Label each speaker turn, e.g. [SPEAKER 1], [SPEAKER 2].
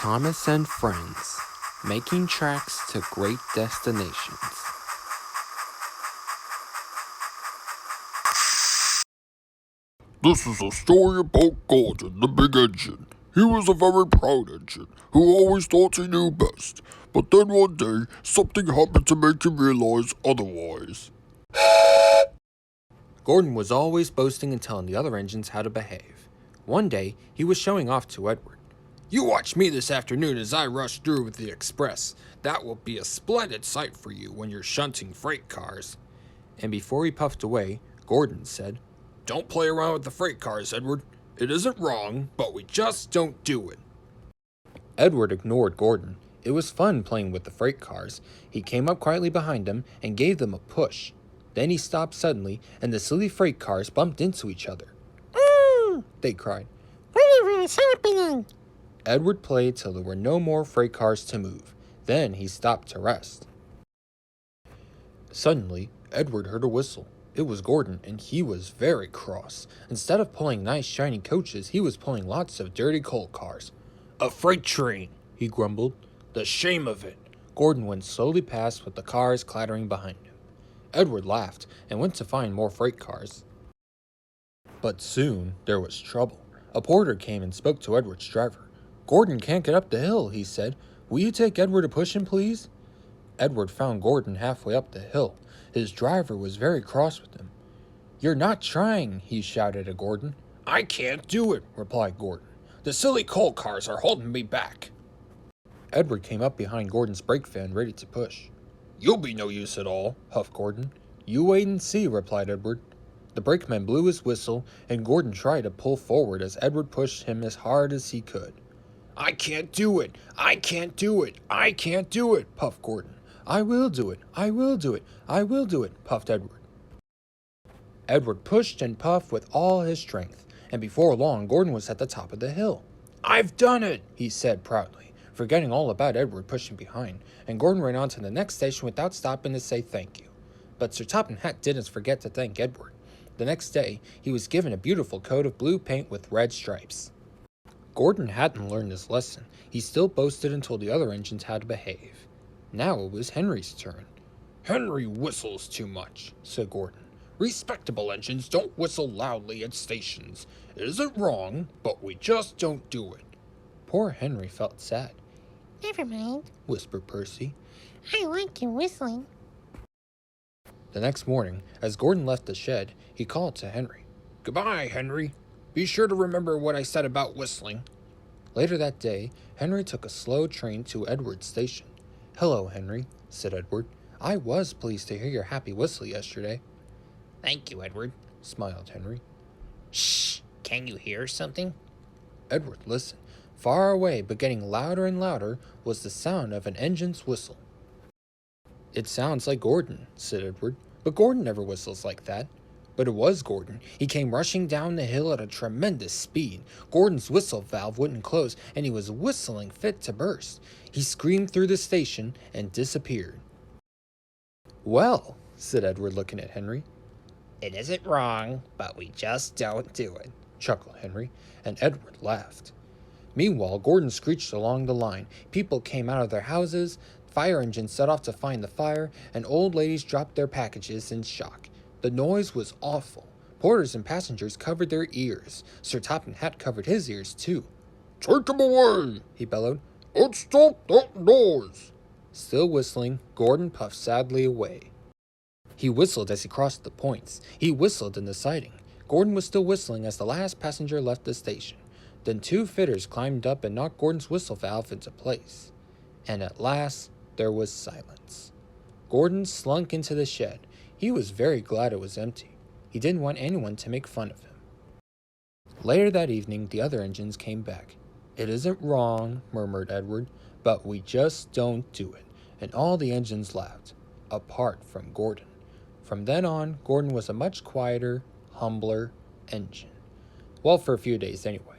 [SPEAKER 1] Thomas and Friends, making tracks to great destinations.
[SPEAKER 2] This is a story about Gordon, the big engine. He was a very proud engine, who always thought he knew best. But then one day, something happened to make him realize otherwise.
[SPEAKER 1] Gordon was always boasting and telling the other engines how to behave. One day, he was showing off to Edward. "You watch me this afternoon as I rush through with the express. That will be a splendid sight for you when you're shunting freight cars." And before he puffed away, Gordon said, "Don't play around with the freight cars, Edward. It isn't wrong, but we just don't do it." Edward ignored Gordon. It was fun playing with the freight cars. He came up quietly behind them and gave them a push. Then he stopped suddenly, and the silly freight cars bumped into each other. They cried.
[SPEAKER 3] Whatever is happening?
[SPEAKER 1] Edward played till there were no more freight cars to move. Then he stopped to rest. Suddenly, Edward heard a whistle. It was Gordon, and he was very cross. Instead of pulling nice shiny coaches, he was pulling lots of dirty coal cars. "A freight train," he grumbled. "The shame of it." Gordon went slowly past with the cars clattering behind him. Edward laughed and went to find more freight cars. But soon there was trouble. A porter came and spoke to Edward's driver. "Gordon can't get up the hill," he said. "Will you take Edward to push him, please?" Edward found Gordon halfway up the hill. His driver was very cross with him. "You're not trying," he shouted at Gordon. "I can't do it," replied Gordon. "The silly coal cars are holding me back." Edward came up behind Gordon's brake van, ready to push. "You'll be no use at all," huffed Gordon. "You wait and see," replied Edward. The brakeman blew his whistle, and Gordon tried to pull forward as Edward pushed him as hard as he could. "I can't do it! I can't do it! I can't do it!" puffed Gordon. "I will do it! I will do it! I will do it!" puffed Edward. Edward pushed and puffed with all his strength, and before long Gordon was at the top of the hill. "I've done it!" he said proudly, forgetting all about Edward pushing behind, and Gordon ran on to the next station without stopping to say thank you. But Sir Topham Hatt didn't forget to thank Edward. The next day, he was given a beautiful coat of blue paint with red stripes. Gordon hadn't learned his lesson. He still boasted and told the other engines how to behave. Now it was Henry's turn. "Henry whistles too much," said Gordon. "Respectable engines don't whistle loudly at stations. It isn't wrong, but we just don't do it." Poor Henry felt sad.
[SPEAKER 3] Never mind.
[SPEAKER 1] Whispered Percy.
[SPEAKER 3] I like you whistling.
[SPEAKER 1] The next morning, as Gordon left the shed, he called to Henry. "Goodbye, Henry. Be sure to remember what I said about whistling." Later that day, Henry took a slow train to Edward's station. "Hello, Henry," said Edward. "I was pleased to hear your happy whistle yesterday."
[SPEAKER 4] "Thank you, Edward,"
[SPEAKER 1] smiled Henry.
[SPEAKER 4] "Shh! Can you hear something?"
[SPEAKER 1] Edward listened. Far away, but getting louder and louder, was the sound of an engine's whistle. "It sounds like Gordon," said Edward. "But Gordon never whistles like that." But it was Gordon. He came rushing down the hill at a tremendous speed. Gordon's whistle valve wouldn't close, and he was whistling fit to burst. He screamed through the station and disappeared. "Well," said Edward, looking at Henry.
[SPEAKER 4] "It isn't wrong, but we just don't do it,"
[SPEAKER 1] chuckled Henry, and Edward laughed. Meanwhile, Gordon screeched along the line. People came out of their houses, fire engines set off to find the fire, and old ladies dropped their packages in shock. The noise was awful. Porters and passengers covered their ears. Sir Topham Hatt covered his ears, too.
[SPEAKER 2] "Take him away!"
[SPEAKER 1] he bellowed.
[SPEAKER 2] "And stop that noise!"
[SPEAKER 1] Still whistling, Gordon puffed sadly away. He whistled as he crossed the points. He whistled in the siding. Gordon was still whistling as the last passenger left the station. Then two fitters climbed up and knocked Gordon's whistle valve into place. And at last, there was silence. Gordon slunk into the shed. He was very glad it was empty. He didn't want anyone to make fun of him. Later that evening, the other engines came back. "It isn't wrong," murmured Edward, "but we just don't do it." And all the engines laughed, apart from Gordon. From then on, Gordon was a much quieter, humbler engine. Well, for a few days anyway.